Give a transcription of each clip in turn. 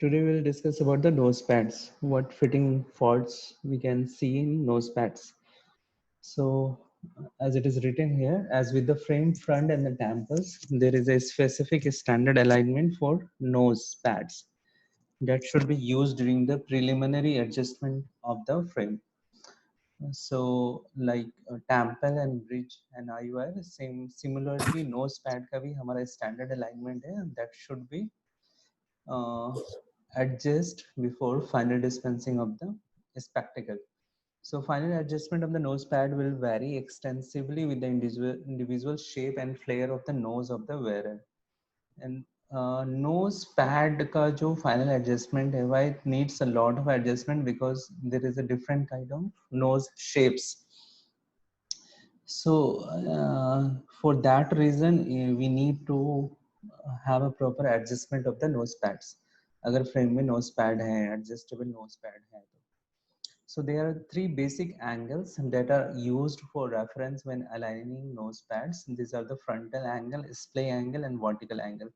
Today we'll discuss about the nose pads, what fitting faults we can see in nose pads. So as it is written here, as with the frame front and the dampers, there is a specific standard alignment for nose pads that should be used during the preliminary adjustment of the frame. So like tamper and bridge and IUI, similarly nose pad का भी हमारा standard alignment है, and that should be uh, adjust before final dispensing of the spectacle. So final adjustment of the nose pad will vary extensively with the individual shape and flare of the nose of the wearer. And nose pad का जो final adjustment है, why it needs a lot of adjustment because there is a different kind of nose shapes. So for that reason, we need to have a proper adjustment of the nose pads. अगर frame में nose pad है, adjustable nose pad है तो. So there are three basic angles that are used for reference when aligning nose pads. These are the frontal angle, splay angle, and vertical angle.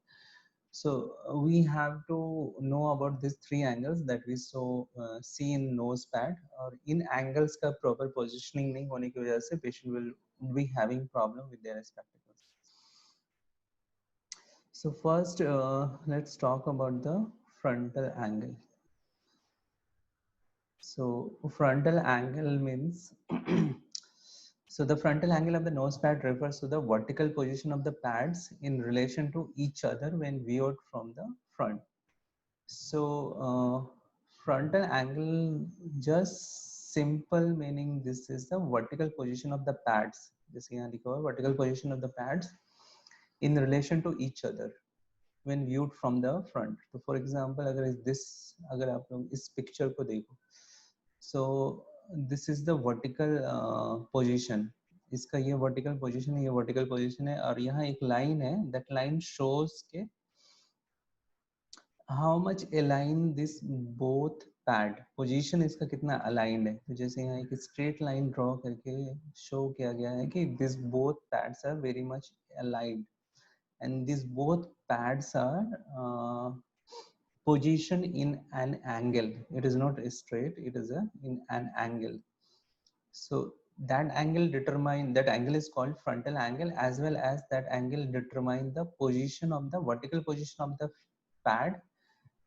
So we have to know about these three angles that we see in nose pad. और इन angles का proper positioning नहीं होने की वजह से patient will be having problem with their spectacles. So first, let's talk about the frontal angle. So frontal angle means so the frontal angle of the nose pad refers to the vertical position of the pads in relation to each other when viewed from the front. So frontal angle, just simple meaning, this is the vertical position of the pads. जैसे यहाँ लिखा हुआ है vertical position of the pads in relation to each other when viewed from the front. तो for example अगर आप लोग इस picture को देखो, so this is the vertical position. इसका ये vertical position है, ये vertical position है, और यहाँ एक line है, that line shows के how much align this both pad position, इसका कितना aligned है. तो जैसे यहाँ एक straight line draw करके show किया गया है कि this both pads are very much aligned, and these both pads are positioned in an angle. It is not straight, it is in an angle. So that angle is called frontal angle, as well as that angle determine the position of the vertical position of the pad,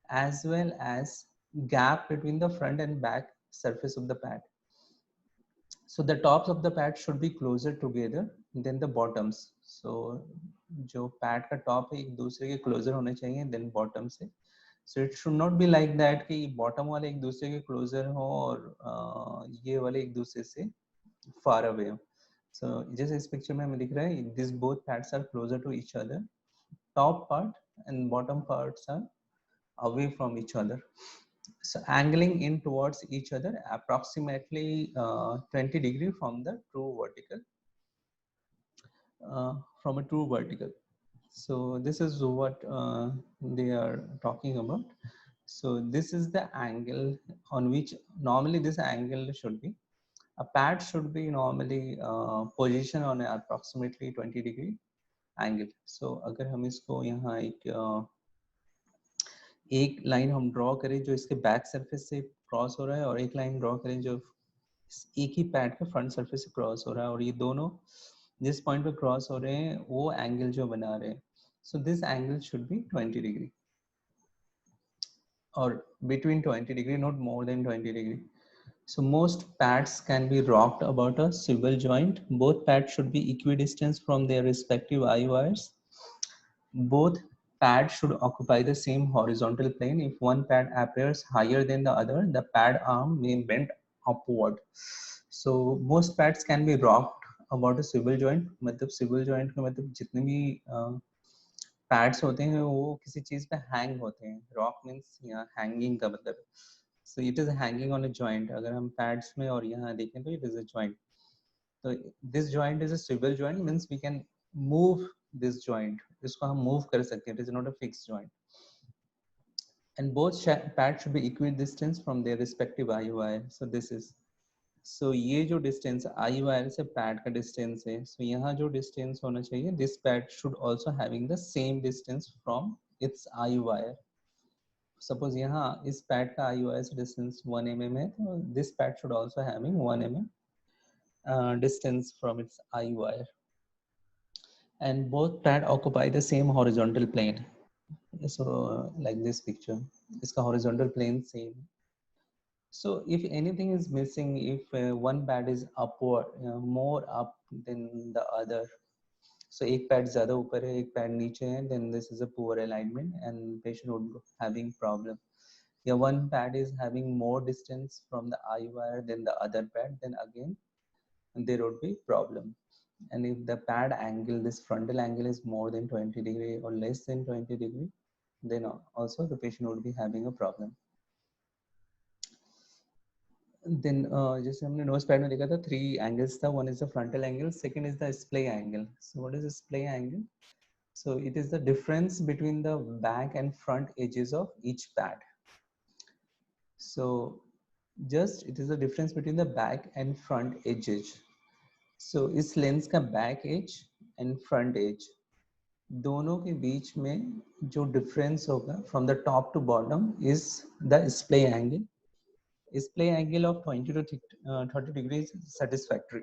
as well as gap between the front and back surface of the pad. So the tops of the pad should be closer together than the bottoms. So जो pad का top है एक दूसरे के closer होने चाहिए than bottom से. So it should not be like that कि bottom वाले एक दूसरे के closer हो और ये वाले एक दूसरे से far away हो. So जैसे इस picture में हमें दिख रहा है, these both pads are closer to each other. Top part and bottom parts are away from each other. So angling in towards each other approximately 20 degree from the true vertical, from a true vertical. So this is what they are talking about. So this is the angle on which normally this angle should be. A pad should be normally positioned on approximately 20 degree angle. So अगर हम इसको यहाँ एक line हम draw करें जो इसके back surface से क्रॉस हो रहा है, और एक लाइन ड्रॉ करें जो एक ही पैड के फ्रंट सरफेस से क्रॉस हो रहा है, और ये दोनों जिस पॉइंट पे क्रॉस हो रहे हैं वो एंगल जो बना रहे हैं. So this angle should B 20 degree or between 20 degree, not more than 20 degree. So most pads can be rocked about a swivel joint. Both pads should be equidistant from their respective eye wires. Both pads should occupy the same horizontal plane. If one pad appears higher than the other, the pad arm may bend upward. So most pads can be rocked about a swivel joint. मतलब swivel joint का मतलब जितने भी pads होते हैं वो किसी चीज पे हैंग होते हैं. रॉक मीन्स यहाँ हैंगिंग का मतलब. So it is hanging on a joint. अगर हम पैड्स में और यहाँ देखें तो इट इज अ जॉइंट. तो this joint is a swivel joint, means we can move this joint. इसको हम मूव कर सकते हैं. It is not a fix joint. And both pads should be equidistant from their respective eye wire. So this is, so ये जो distance आई wire से pad का distance है, so यहाँ जो डिस्टेंस होना चाहिए, this pad should also having the same distance from it's I wire. Suppose यहाँ इस पैड का IOI से डिस्टेंस 1 mm है, तो this pad should also having 1 mm distance from its IOI, and both pad occupy the same horizontal plane. So like this picture, इसका horizontal plane same. So if anything is missing, if one pad is upward, more up than the other, so एक pad ज़्यादा ऊपर है, एक pad नीचे है, then this is a poor alignment and patient would be having problem. Yeah, one pad is having more distance from the eye wire than the other pad, then again there would be problem. And if the pad angle, this frontal angle is more than 20 degree or less than 20 degree, then also the patient would be having a problem. Then जैसे हमने nose pad में देखा था, 3 angles था. One is the frontal angle, second is the splay angle. So what is the splay angle? So it is the difference between the back and front edges of each pad. So just it is the difference between the back and front edges. So इस lens का back edge and front edge दोनों के बीच में जो difference होगा from the top to bottom is the splay angle. Splay angle of 20 to 30 degrees satisfactory.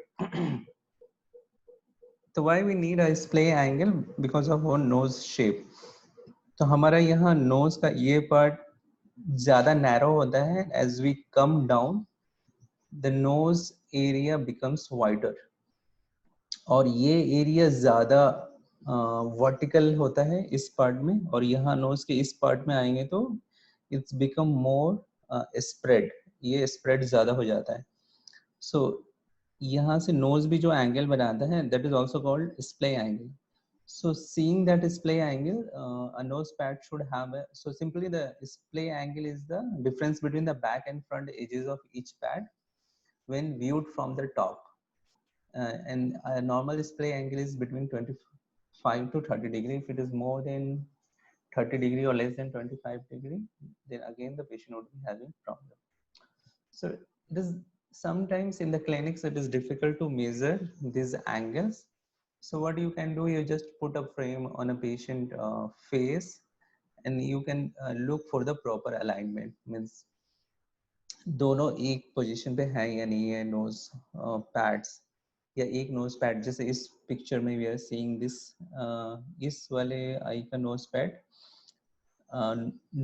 तो why we need a splay angle? Because of our nose shape. तो हमारा यहाँ knows का ये पार्ट ज्यादा नैरो होता है. As we come down the nose area becomes wider, और ये एरिया ज्यादा वर्टिकल होता है इस पार्ट में, और यहाँ नोज के इस पार्ट में आएंगे तो इट्स बिकम मोर स्प्रेड, ये स्प्रेड ज्यादा हो जाता है. सो यहाँ से नोज भी जो एंगल बनाता है that is also called splay angle. So seeing that display angle, a nose pad should have so simply the display angle is the difference between the back and front edges of each pad when viewed from the top. And a normal display angle is between 25 to 30 degree. If it is more than 30 degree or less than 25 degree, then again the patient would be having problem. So it is sometimes in the clinics it is difficult to measure these angles. So what you can do, you just put a frame on a patient face, and you can look for the proper alignment. Means दोनों एक position पे है या नहीं है knows pads, या एक knows pad जैसे इस पिक्चर में वी आर सीइंग दिस, इस वाले आई का नोज पैड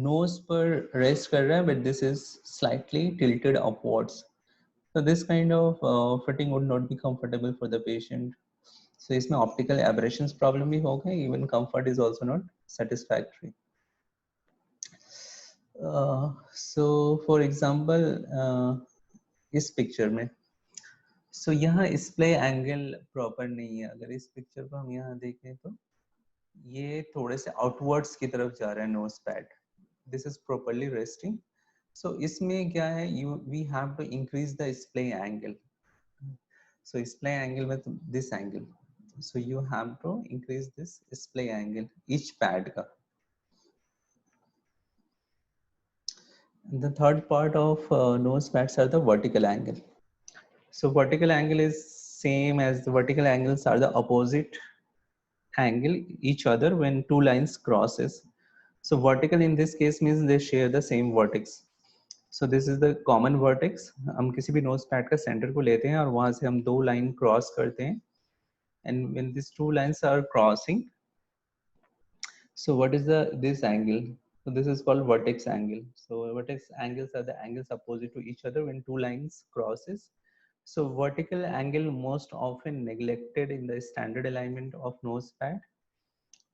नोज पर रेस्ट कर रहा है, but this is slightly tilted upwards. So this kind of fitting would not be comfortable for the patient. So इसमें optical aberrations problem भी होगा, even comfort is also not satisfactory. So for example इस picture में, so यहाँ स्प्ले angle proper नहीं है. अगर इस पिक्चर को हम यहाँ देखें तो ये थोड़े से आउटवर्ड्स की तरफ जा रहा है nose pad. This is properly resting. So इसमें क्या है, you we have to increase the splay angle. So display angle with this angle. So you have to increase this display angle each pad ka. The third part of nose pads are the vertical angle. So vertical angle is same as the vertical angles are the opposite angle each other when two lines crosses. So vertical in this case means they share the same vertex. So this is the common vertex. हम किसी भी nose pad का center को लेते हैं और वहाँ से हम दो line cross करते हैं. And when these two lines are crossing, so what is this angle? So this is called vertex angle. So vertex angles are the angles opposite to each other when two lines crosses. So vertical angle most often neglected in the standard alignment of nose pad.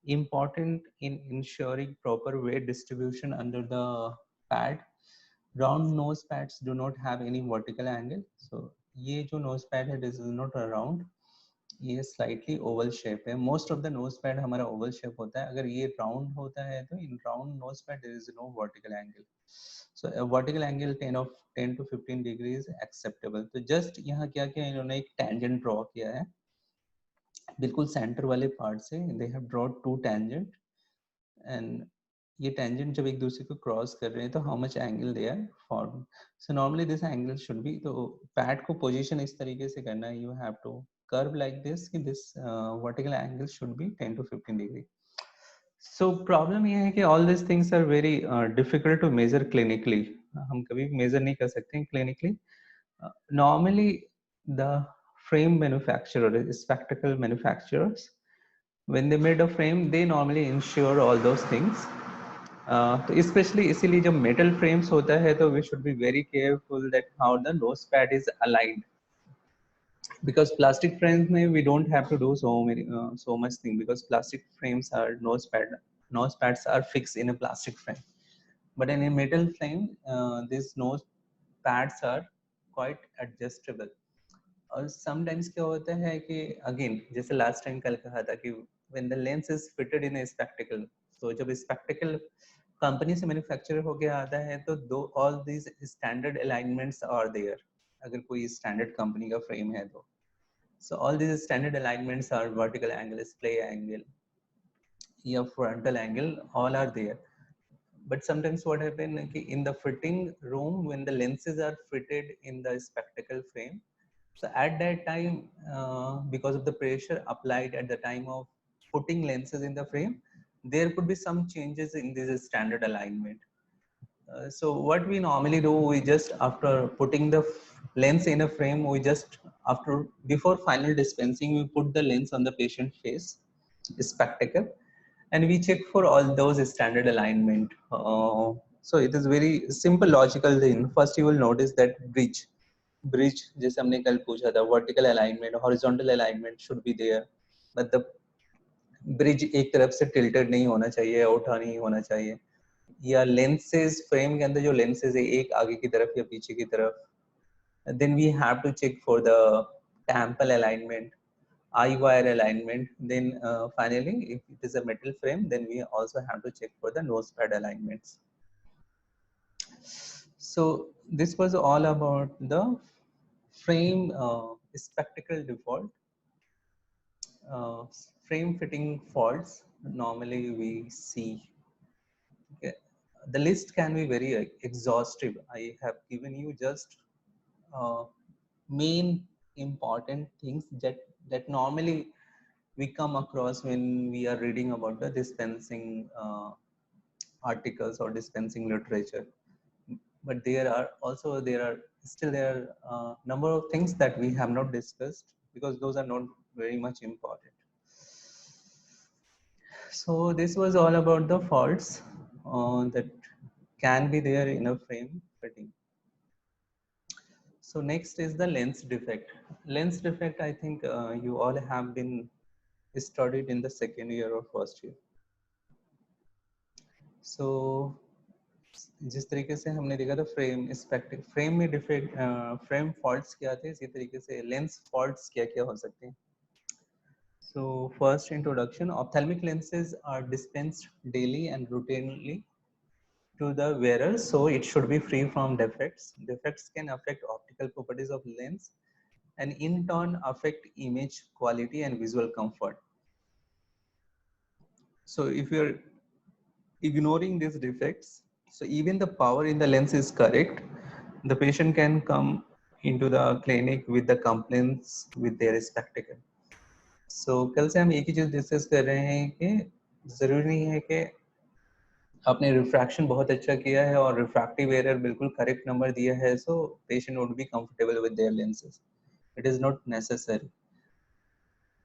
Important in ensuring proper weight distribution under the pad. Round nose pads do not have any vertical angle. So ये जो nose pad है, this is not a round. ये slightly oval shape है. Most of the nose pad हमारा oval shape होता है. अगर ये राउंड होता है तो इन round nose pad there is no vertical angle. So vertical angle 10 to 15 degree is acceptable. तो जस्ट यहाँ क्या किया इन्होंने, एक टेंजेंट ड्रॉ किया है बिल्कुल सेंटर वाले पार्ट से. They have drawed two tangent, and ये टेंजेंट जब एक दूसरे को क्रॉस कर रहे हैं तो how much angle they are form. So normally this angle should be, तो पैड को पोजीशन इस तरीके से करना है. You have to curve like this, this vertical angle should be 10 to 15 degree. So problem ये है कि all these things are very difficult to measure clinically. हम कभी measure नहीं कर सकते हैं clinically. Normally the frame manufacturer, spectacle manufacturers, when they made a frame, they normally ensure all those things. तो especially इसीलिए जब metal frames होता है तो we should be very careful that how the nose pad is aligned. Because plastic frames may we don't have to do so much thing, because plastic frames are nose pads are fixed in a plastic frame, but in a metal frame these nose pads are quite adjustable. और sometimes क्या होता है कि again जैसे last time कल कहा था कि when the lens is fitted in a spectacle, तो जब spectacle कंपनी से मैन्युफैक्चर होके आता है तो दो all these standard alignments are there, अगर कोई standard कंपनी का frame है तो. So all these standard alignments are vertical angle, splay angle, your frontal angle, all are there. But sometimes what happens in the fitting room when the lenses are fitted in the spectacle frame, so at that time because of the pressure applied at the time of putting lenses in the frame, there could be some changes in this standard alignment. So what we normally do, we just after putting the lens in a frame, we just after before final dispensing, we put the lens on the patient face, spectacle, and we check for all those standard alignment. So it is very simple logical thing. First you will notice that bridge जैसे हमने कल पूछा था, vertical alignment, horizontal alignment should be there, but the bridge एक तरफ से tilted नहीं होना चाहिए, उठा नहीं होना चाहिए, या लेंसेज फ्रेम के अंदर जो लेंसेज है एक आगे की तरफ या पीछे की तरफ. Then we have to check for the temple alignment, eye wire alignment. Then finally if it is a metal frame, then we also have to check for the nose pad alignments. So this was all about the frame spectacle default. Frame fitting faults normally we see. Okay. The list can be very exhaustive. I have given you just main important things that normally we come across when we are reading about the dispensing articles or dispensing literature. But there are still there are number of things that we have not discussed because those are not very much important. So this was all about the faults that can be there in a frame fitting. So next is the lens defect. Lens defect, I think you all have been studied in the second year or first year. So जिस तरीके से हमने देखा था frame में defect frame faults क्या थे, इसी तरीके से लेंस फॉल्ट्स क्या क्या हो सकते हैं. So first introduction, ophthalmic lenses are dispensed daily and routinely to the wearer, so it should be free from defects. Defects can affect optical properties of lens and in turn affect image quality and visual comfort. So if you're ignoring these defects, so even the power in the lens is correct, the patient can come into the clinic with the complaints with their spectacle. So कल से हम एक ही चीज discuss कर रहे हैं कि जरूरी नहीं है कि आपने रिफ्रैक्शन बहुत अच्छा किया है और रिफ्रैक्टिव एरर बिल्कुल करेक्ट नंबर दिया है, so patient would be comfortable with their lenses. It is not necessary.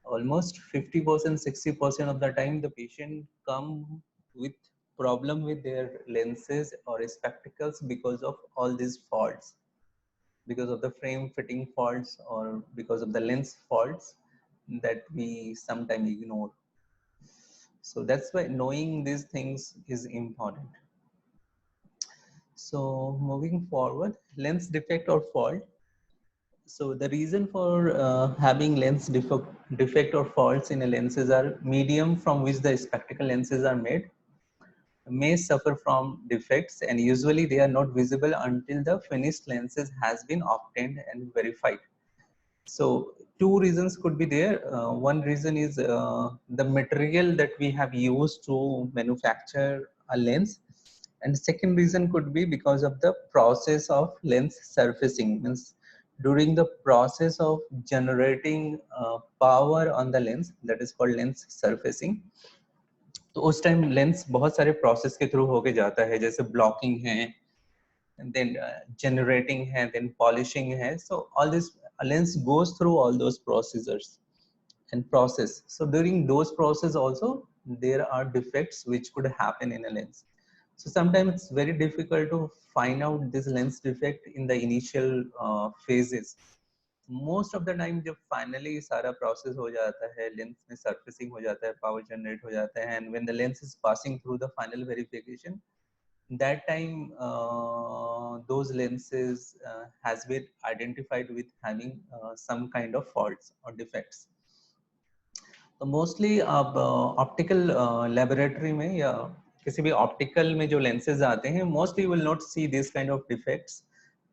Almost 50%, 60% of the time the patient come with problem with their lenses or spectacles because of all these faults, because of the frame fitting faults or because of the lens faults that we sometimes ignore. So that's why knowing these things is important. So moving forward, lens defect or fault. So the reason for having lens defect or faults in a lenses are medium from which the spectacle lenses are made may suffer from defects, and usually they are not visible until the finished lenses has been obtained and verified. So two reasons could be there. One reason is the material that we have used to manufacture a lens, and second reason could be because of the process of lens surfacing. Means during the process of generating power on the lens, that is called lens surfacing, तो उस time lens बहुत सारे process के through होके जाता है, जैसे blocking है, then generating है, then polishing है. So all this lens goes through all those procedures and process. So during those process also there are defects which could happen in a lens. So sometimes it's very difficult to find out this lens defect in the initial phases. Most of the time जब finally सारा process हो जाता है, lens में surfacing हो जाता है, power generate हो जाता है, and when the lens is passing through the final verification, that time those lenses has been identified with having some kind of faults or defects. तो मोस्टली आप ऑप्टिकल लेबोरेटरी में या किसी भी ऑप्टिकल में जो लेंसेज आते हैं, mostly will not see this kind of defects,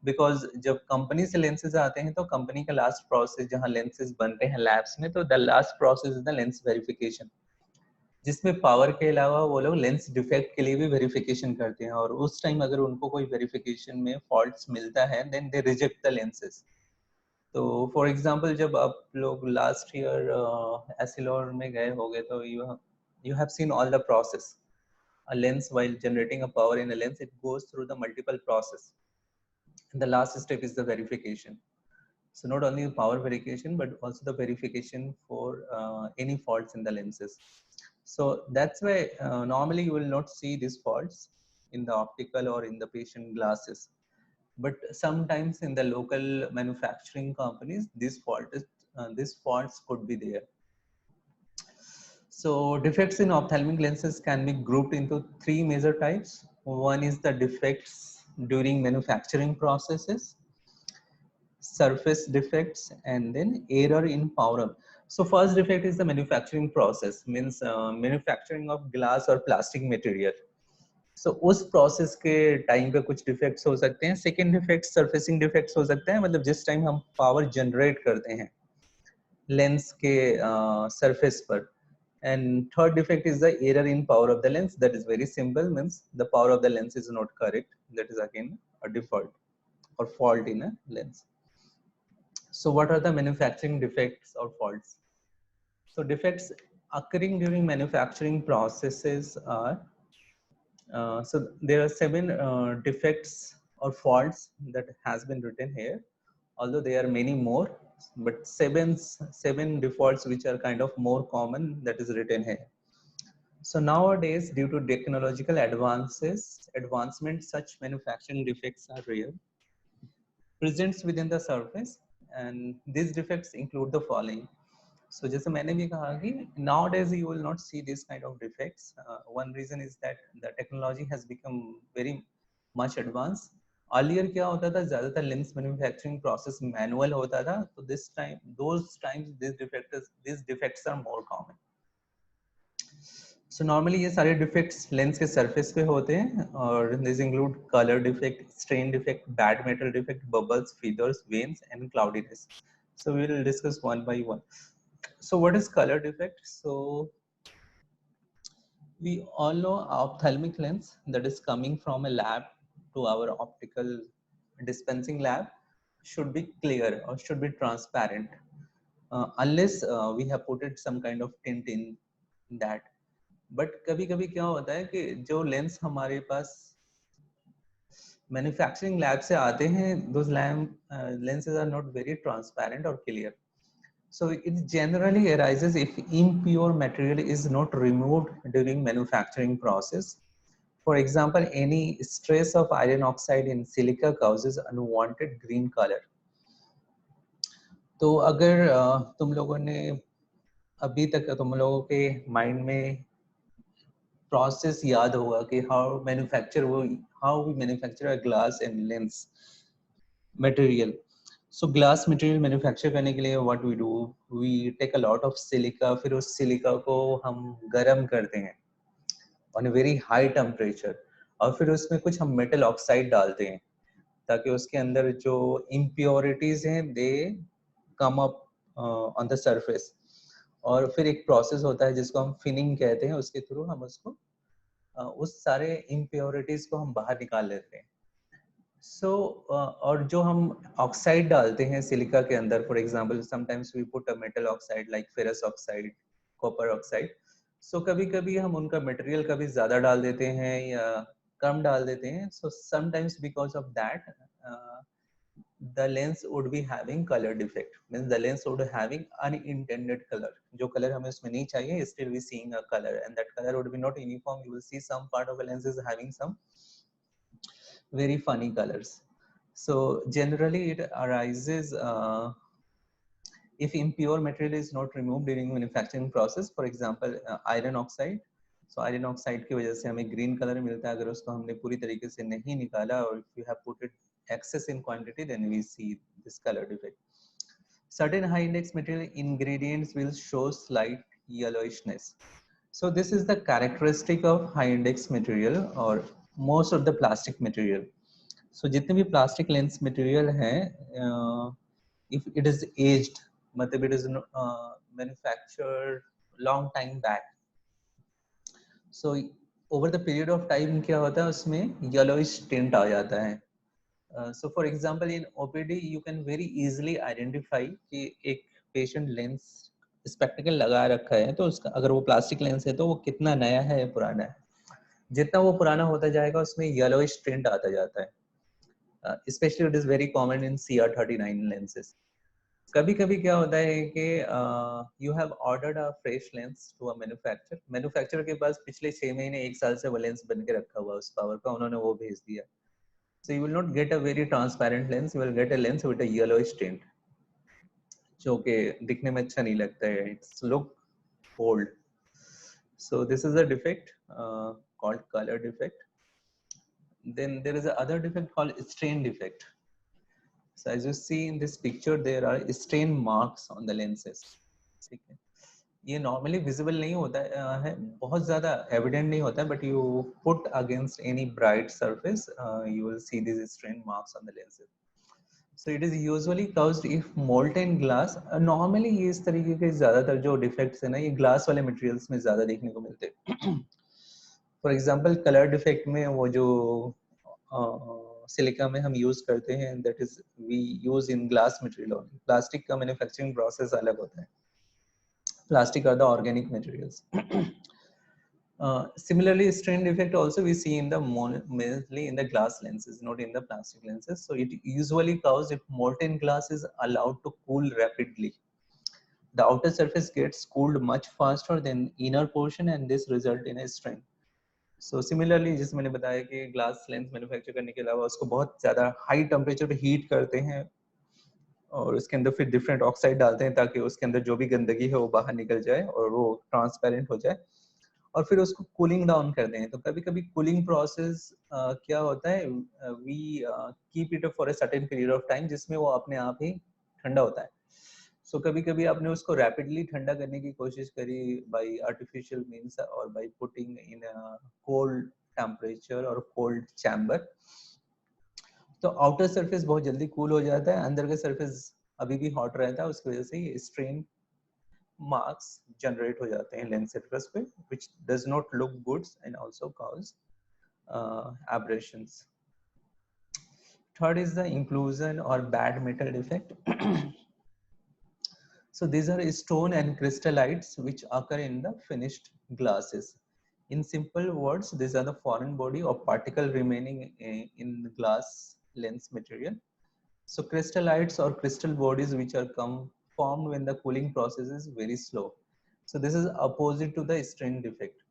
because जब कंपनी से लेंसेज आते हैं तो कंपनी का लास्ट प्रोसेस जहां लेंसेज बनते हैं लैब्स में, तो the last process is the lens verification, जिसमें पावर के अलावा वो लोग लेंस डिफेक्ट के लिए भी वेरिफिकेशन करते हैं, और उस टाइम अगर उनको कोई वेरिफिकेशन में फॉल्ट्स मिलता है then they reject the lenses. तो फॉर एग्जांपल जब आप लोग लास्ट ईयर एसिलोर में गए होंगे तो you have seen all the process. A lens, while generating a power in a lens, it goes through the multiple process, and the last step is the verification. So not only the power verification but also the verification for any faults in the lenses. So that's why normally you will not see these faults in the optical or in the patient glasses, but sometimes in the local manufacturing companies these faults could be there. So defects in ophthalmic lenses can be grouped into three major types. One is the defects during manufacturing processes, surface defects, and then error in power up. So first defect is the manufacturing process, means manufacturing of glass or plastic material. So उस process के time पे कुछ defects हो सकते हैं. Second defect surfacing defects हो सकते हैं, मतलब जिस टाइम हम पावर जनरेट करते हैं लेंस के सरफेस पर. And third defect is the error in power of the lens. That is very simple, means the power of the lens is not correct. That is again a default or fault in a lens. So what are the manufacturing defects or faults? So defects occurring during manufacturing processes are so there are seven defects or faults that has been written here, although there are many more, but seven defaults which are kind of more common that is written here. So nowadays, due to technological advancement, such manufacturing defects are rare, presents within the surface, and these defects include the following. So जैसे मैंने भी कहा कि nowadays you will not see this kind of defects. One reason is that the technology has become very much advanced. Earlier क्या होता था, ज़्यादातर lens manufacturing process manual होता था, तो those times these defects are more common. So normally ये सारे defects lens के surface पे होते हैं, और these include color defect, strain defect, bad metal defect, bubbles, feathers, veins, and cloudiness. So we will discuss one by one. So what is color defect? So we all know ophthalmic lens that is coming from a lab to our optical dispensing lab should be clear or should be transparent, unless we have put it some kind of tint in that. But कभी कभी क्या होता है कि जो lens हमारे पास manufacturing lab से आते हैं, those lenses are not very transparent or clear. So it generally arises if impure material is not removed during manufacturing process. For example, any stress of iron oxide in silica causes unwanted green color. तो अगर तुम लोगों ने अभी तक तुम लोगों के माइंड में प्रोसेस याद होगा कि how we manufacture a glass and lens material. So glass material manufacture करने के लिए what we do, we take a lot of silica, फिर उस सिलिका को हम गर्म करते हैं on a very high temperature, और फिर उसमें कुछ हम मेटल ऑक्साइड डालते हैं ताकि उसके अंदर जो impurities हैं they come up on the surface. और फिर एक प्रोसेस होता है जिसको हम फिनिंग कहते हैं, उसके थ्रू हम उसको उस सारे इम्प्योरिटीज को हम बाहर निकाल लेते हैं. सो और जो हम ऑक्साइड डालते हैं सिलिका के अंदर, for example sometimes we put a metal oxide like ferrous oxide, copper oxide, so कभी कभी हम उनका मटेरियल कभी ज्यादा डाल देते हैं या कम डाल देते हैं. So sometimes because of that the lens would be having color defect, means the lens would having unintended color. जो color हमें उसमें नहीं चाहिए, still we seeing a color, and that color would be not uniform. You will see some part of a lens is having some very funny colors. So generally it arises if impure material is not removed during manufacturing process. For example iron oxide. So iron oxide की वजह से हमें green color मिलता है अगर उसको हमने पूरी तरीके से नहीं निकाला, और if you have put it excess in quantity, then we see this color defect. Certain high index material ingredients will show slight yellowishness. So this is the characteristic of high index material or most of the plastic material. So जितने भी plastic lens material हैं, if it is aged, मतलब it is manufactured long time back, so over the period of time क्या होता है उसमें yellowish tint आ जाता है. So for example in OPD you can very easily identify कि एक patient lens spectacle लगा रखा है, तो उसका अगर वो plastic lens है तो वो कितना नया है या पुराना है. जितना वो पुराना होता जाएगा उसमें yellowish tint आता जाता है. Especially it is very common in CR39 lenses. कभी कभी क्या होता है कि you have ordered a fresh lens to a manufacturer के पास पिछले 6 महीने 1 साल से वो लेंस बन के रखा हुआ उस पावर का, उन्होंने वो भेज दिया. So you will not get a very transparent lens, you will get a lens with a yellowish tint जो कि दिखने में अच्छा नहीं लगता है. It's look old. So this is a defect called color defect. Then there is a other defect called strain defect. So as you see in this picture, there are strain marks on the lenses. ठीक है, ये normally visible नहीं होता है, बहुत ज़्यादा evident नहीं होता है, but you put against any bright surface, you will see these strain marks on the lenses. So it is usually caused if molten glass. Normally ये इस तरीके के ज़्यादातर जो defects है ना, ये glass वाले materials में ज़्यादा देखने को मिलते हैं. For example, color defect में वो जो सिलिका में हम यूज करते हैं, that is we use in glass material only. Plastic का manufacturing process अलग होता है. Plastic are the organic materials. Similarly, strain defect also we see in the mainly in the glass lenses, not in the plastic lenses. So it usually causes if molten glass is allowed to cool rapidly. The outer surface gets cooled much faster than inner portion, and this result in a strain. So similarly, जैसे मैंने बताया कि glass lens manufacture करने के अलावा उसको बहुत ज़्यादा हाई टेम्परेचर पे हीट करते हैं और उसके अंदर फिर डिफरेंट ऑक्साइड डालते हैं ताकि उसके अंदर जो भी गंदगी है वो बाहर निकल जाए और वो ट्रांसपेरेंट हो जाए, और फिर उसको कूलिंग डाउन करते हैं. तो कभी कभी कूलिंग प्रोसेस क्या होता है, we keep it for a certain period of time जिसमें वो अपने आप ही ठंडा होता है. सो कभी कभी आपने उसको रैपिडली ठंडा करने की कोशिश करी बाय आर्टिफिशियल मींस और by putting in a cold temperature और कोल्ड चैम्बर, तो आउटर सरफेस बहुत जल्दी कूल हो जाता है, अंदर का सरफेस अभी भी हॉट रहता है, उसकी वजह से ये स्ट्रेन मार्क्स जनरेट हो जाते हैं लेंस सरफेस पे, which does not look good and also cause aberrations. Third is the inclusion or bad metal defect. So these are stone and crystallites which occur in the finished glasses. In simple words, these are the foreign body or particle remaining in the glass lens material. So crystallites or crystal bodies which are formed when the cooling process is very slow. So this is opposite to the strain defect.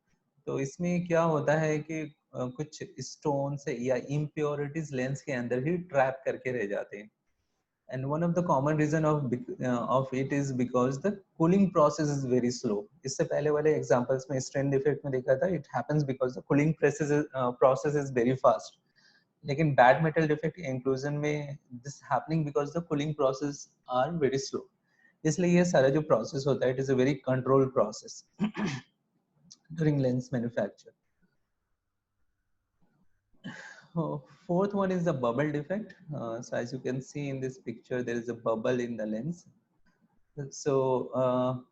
तो इसमें क्या होता है कि कुछ stones या impurities lens के अंदर ही ट्रैप करके रह जाते हैं. And one of the common reason of it is because the cooling process is very slow. इससे पहले वाले examples में strain defect में देखा था, it happens because the cooling process is very fast. लेकिन bad metal defect inclusion में this happening because the cooling process are very slow. इसलिए ये सारा जो process होता है, it is a very controlled process during lens manufacture. Fourth one is the bubble defect. So as you can see in this picture, there is a bubble in the lens. So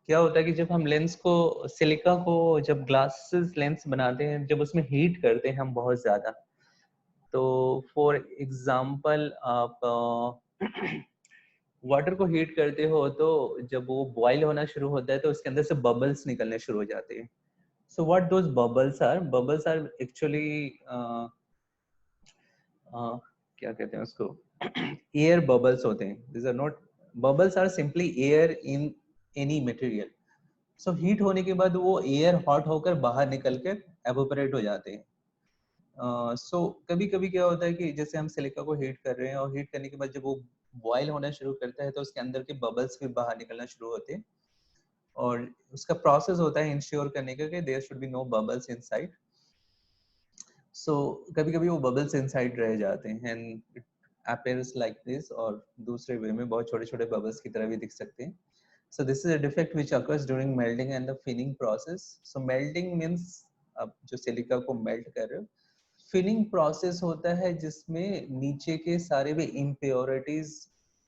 क्या होता है कि जब हम lens को silica को जब glasses lens बनाते हैं, जब उसमें हीट करते हैं हम बहुत ज्यादा, तो फॉर एग्जांपल आप वाटर को हीट करते हो तो जब वो बॉईल होना शुरू होता है तो उसके अंदर से बबल्स निकलने शुरू हो जाते हैं. So what those bubbles are? Bubbles are actually क्या कहते हैं उसको, एयर बबल्स होते हैं. These are not bubbles, are simply air in any material. So heat होने के बाद वो एयर हॉट होकर बाहर निकल के एवोपरेट हो जाते हैं. सो कभी कभी क्या होता है कि जैसे हम सिलिका को हीट कर रहे हैं और हीट करने के बाद जब वो बॉयल होना शुरू करता है तो उसके अंदर के बबल्स भी बाहर निकलना शुरू होते हैं. और उसका प्रोसेस होता है इंश्योर करने का कि there should be no bubbles inside. So कभी कभी वो बबल्स इनसाइड रह जाते हैं and it appears like this, और दूसरे वे में बहुत छोटे छोटे बबल्स की तरह भी दिख सकते हैं. So this is a defect which occurs during melting and the finning process. So melting means आप जो सिलिका को मेल्ट कर रहे हो. फिनिंग प्रोसेस होता है जिसमें नीचे के सारे भी इम्प्योरिटीज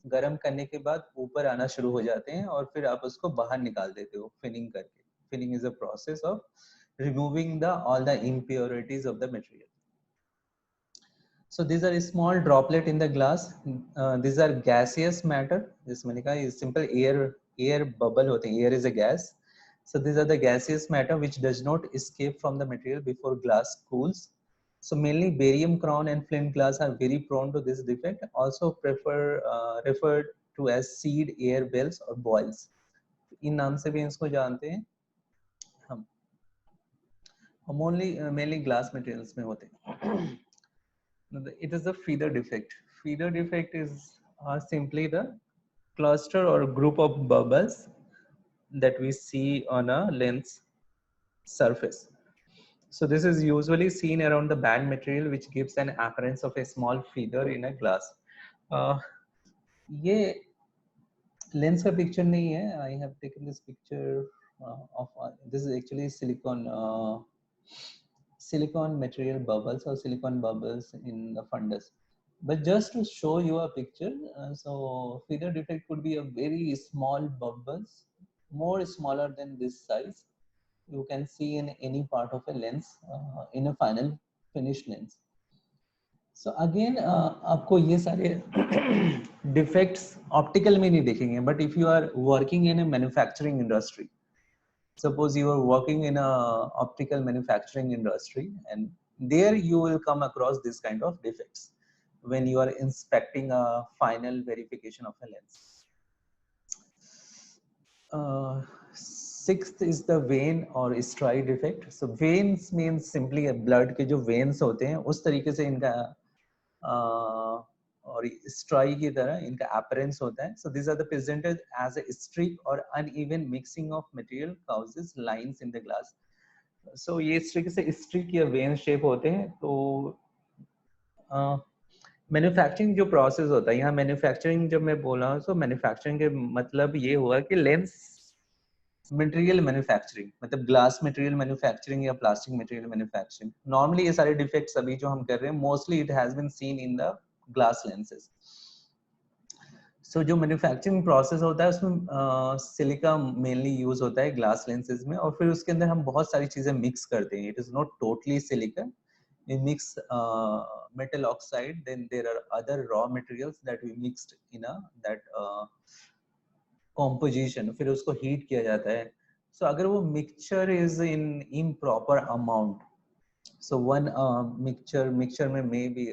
गर्म करने के बाद ऊपर आना शुरू हो जाते हैं और फिर आप उसको बाहर निकाल देते हो फिनिंग करके. Fining is a process of removing the all the impurities of the material. So these are a small droplet in the glass. These are gaseous matter. This मैंने कहा is simple air bubble होते हैं. Air is a gas. So these are the gaseous matter which does not escape from the material before glass cools. So mainly barium crown and flint glass are very prone to this defect. Also referred to as seed air bells or boils. इन नाम से भी इसको जानते हैं हम. Mainly glass materials में होते हैं. It is a feeder defect. Feeder defect is simply the cluster or group of bubbles that we see on a lens surface. So this is usually seen around the band material, which gives an appearance of a small feeder in a glass. ये lens का picture नहीं है. I have taken this picture of this is actually silicon material bubbles or silicon bubbles in the fundus. But just to show you a picture, so feeder defect could be a very small bubbles, more smaller than this size. You can see in any part of a lens in a final finished lens. So again, आपको ये सारे defects optical में नहीं दिखेंगे, but if you are working in a manufacturing industry, suppose you are working in a optical manufacturing industry, and there you will come across this kind of defects when you are inspecting a final verification of a lens. Sixth is the vein or stripe defect. So veins means simply a blood के जो veins होते हैं उस तरीके से इनका और stripe की तरह इनका appearance होता है. So these are the presented as a streak or uneven mixing of material causes lines in the glass. So ये इस तरीके से streak या vein shape होते हैं. तो मैन्युफैक्चरिंग जो प्रोसेस होता है, यहाँ मैन्युफैक्चरिंग जब मैं बोला हूँ तो मैन्युफैक्चरिंग के मतलब ये हुआ कि लेंस मटेरियल मैन्युफैक्चरिंग, मतलब ग्लास मटेरियल मैन्युफैक्चरिंग या प्लास्टिक मटेरियल मैन्युफैक्चरिंग. नॉर्मली ये सारे डिफेक्ट्स अभी जो हम कर रहे हैं mostly it has been seen in the glass lenses. So जो मैन्युफैक्चरिंग प्रोसेस होता है उसमें सिलिका मेनली यूज होता है ग्लास लेंसेज में, और फिर उसके अंदर हम बहुत सारी चीजें मिक्स करते हैं. It is not totally silica. We mix metal oxide, then there are other raw materials that we mixed in that composition, फिर उसको heat किया जाता है. So अगर वो mixture is in improper amount, so one mixture में maybe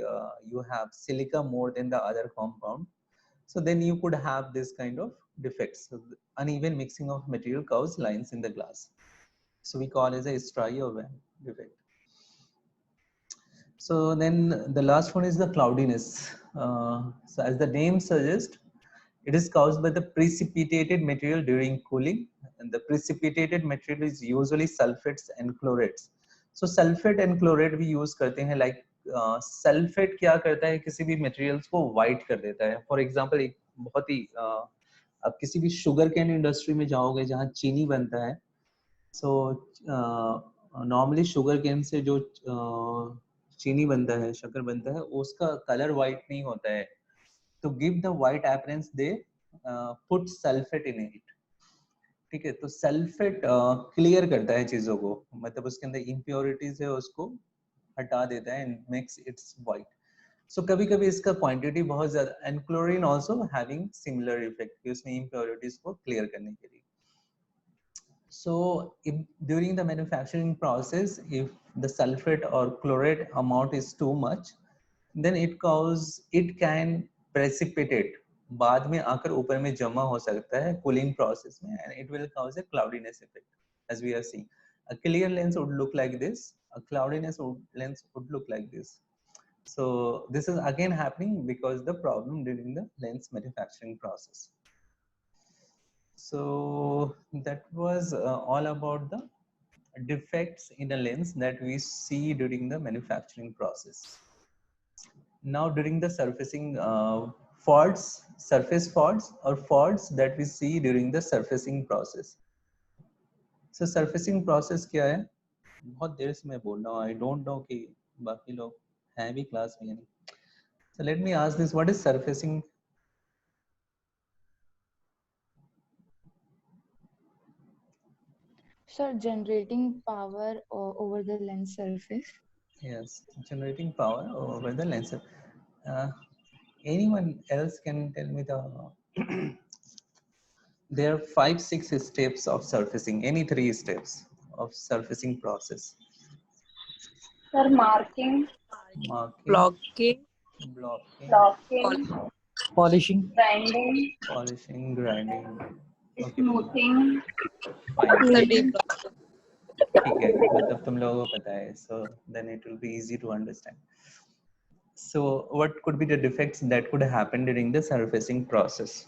you have silica more than the other compound, so then you could have this kind of defects. So uneven mixing of material cause lines in the glass, so we call it a stripe or vein defect. So then the last one is the cloudiness. So as the name suggests, it is caused by the precipitated material during cooling, and the precipitated material is usually sulfates and chlorates. So sulfate and chlorate भी use करते हैं. Like sulfate क्या करता है, किसी भी materials को white कर देता है. For example, एक बहुत ही आप किसी भी sugar cane industry में जाओगे जहाँ चीनी बनता है, so normally sugar cane से जो चीनी बनता है, शक्कर बनता है, उसका कलर व्हाइट नहीं होता है. तो give the white appearance they put sulphate in it. ठीक है, तो सल्फेट क्लियर करता है चीजों को, मतलब उसके अंदर इम्प्योरिटीज है उसको हटा देता है एंड मेक्स इट्स व्हाइट. सो कभी कभी इसका क्वांटिटी बहुत ज्यादा, and chlorine also having similar effect कि उसमें इम्प्योरिटीज को क्लियर करने के लिए. So if during the manufacturing process, if the sulfate or chlorate amount is too much, then it can precipitate. बाद में आकर ऊपर में जमा हो सकता है cooling process में, and it will cause a cloudiness effect, as we are seeing. A clear lens would look like this. A cloudiness lens would look like this. So this is again happening because the problem during the lens manufacturing process. So that was all about the defects in a lens that we see during the manufacturing process. Now during the surfacing surface faults or faults that we see during the surfacing process. So surfacing process क्या है? बहुत देर से मैं बोल रहा हूँ. I don't know कि बाकी लोग हैं भी क्लास में या नहीं. So let me ask this: what is surfacing? Sir, generating power over the lens surface. Yes, generating power over the lens. Anyone else can tell me the there are 5-6 steps of surfacing, any 3 steps of surfacing process? Sir, marking, Blocking, blocking, polishing, grinding. Okay, smoothing, fine. ठीक है, मतलब तुम लोगों को पता है, so then it will be easy to understand. So what could be the defects that could happen during the surfacing process?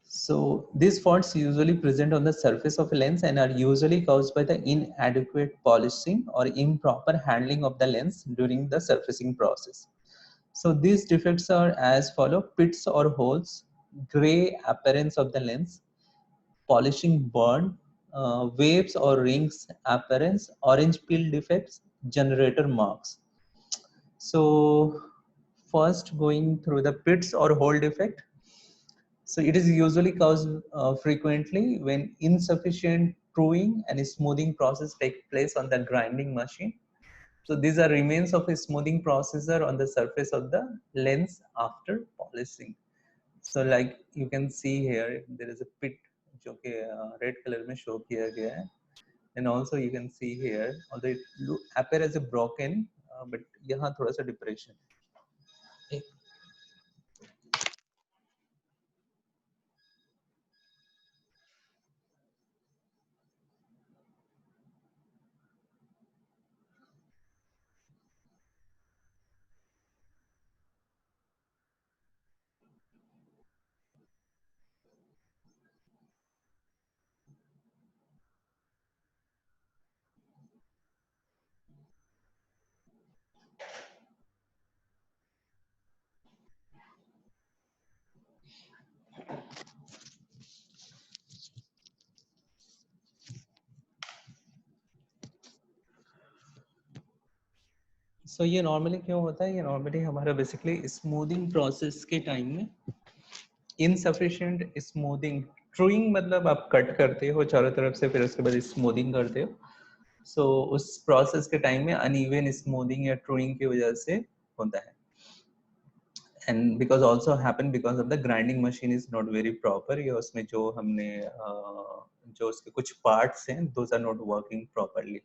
So these faults usually present on the surface of a lens and are usually caused by the inadequate polishing or improper handling of the lens during the surfacing process. So these defects are as follow: pits or holes, gray appearance of the lens, polishing burn, waves or rings appearance, orange peel defects, generator marks. So first, going through the pits or hole defect. So it is usually caused frequently when insufficient truing and smoothing process take place on the grinding machine. So these are remains of a smoothing processor on the surface of the lens after polishing. So like you can see here, there is a pit जो कि red color में show किया गया है, and also you can see here, although it appear as a broken, but यहाँ थोड़ा सा depression. So ये normally क्यों होता है? ये normally हमारा basically smoothing process के time में insufficient smoothing, truing मतलब आप cut करते हो चारों तरफ से, फिर उसके बाद smoothing करते हो. So उस process के time में uneven smoothing या truing की वजह से होता है. And because also happen because of the grinding machine is not very proper, या उसमें जो हमने जो उसके कुछ parts हैं, those are not working properly.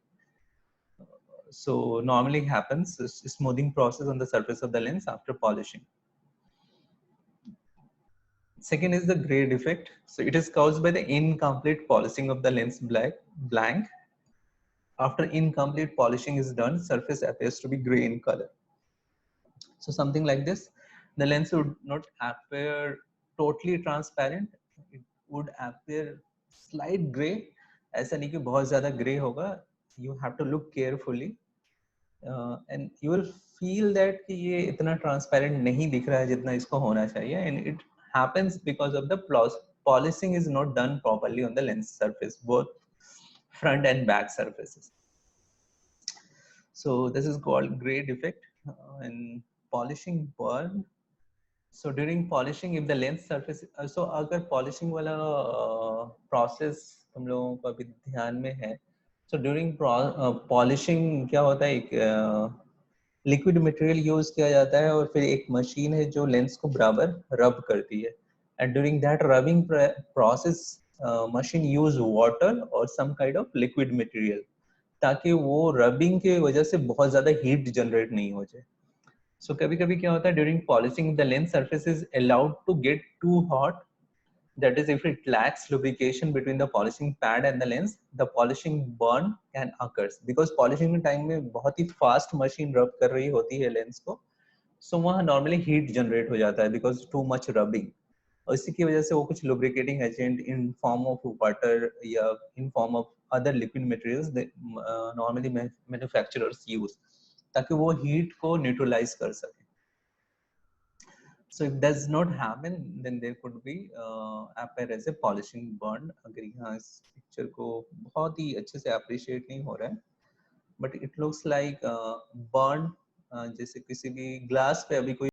So normally happens smoothing process on the surface of the lens after polishing. Second is the gray defect. So it is caused by the incomplete polishing of the lens blank. After incomplete polishing is done, surface appears to be gray in color. So something like this, the lens would not appear totally transparent. It would appear slight gray. ऐसा नहीं कि बहुत ज़्यादा gray होगा. You have to look carefully. And you will feel that कि ये इतना transparent नहीं दिख रहा है जितना इसको होना चाहिए, and it happens because of the polishing is not done properly on the lens surface, both front and back surfaces. So this is called gray defect. And polishing burn. So during polishing, if the lens surface, so अगर polishing वाला process तुम लोगों को अभी ध्यान में है, so during polishing क्या होता है, एक लिक्विड मटेरियल यूज किया जाता है और फिर एक मशीन है जो लेंस को बराबर रब करती है. and during that rubbing process machine use water or some kind of liquid material ताकि वो रबिंग के वजह से बहुत ज्यादा हीट जनरेट नहीं हो जाए. सो कभी कभी क्या होता है, during polishing the lens surface is allowed to get too hot. That is, if it lacks lubrication between the polishing pad and the lens, the polishing burn can occur. Because polishing के time में बहुत ही fast machine रब कर रही होती है lens को, सो वहाँ नॉर्मली हीट जनरेट हो जाता है बिकॉज टू मच रबिंग. और इसी की वजह से वो कुछ lubricating agent in form of water या in form of other liquid materials normally manufacturers use, ताकि वो हीट को न्यूट्रलाइज कर सके. So if does not happen, then there could be appear as a polishing burn. अगर यहाँ इस picture को बहुत ही अच्छे से appreciate नहीं हो रहा है, but it looks like burn, जैसे किसी भी glass पे अभी कोई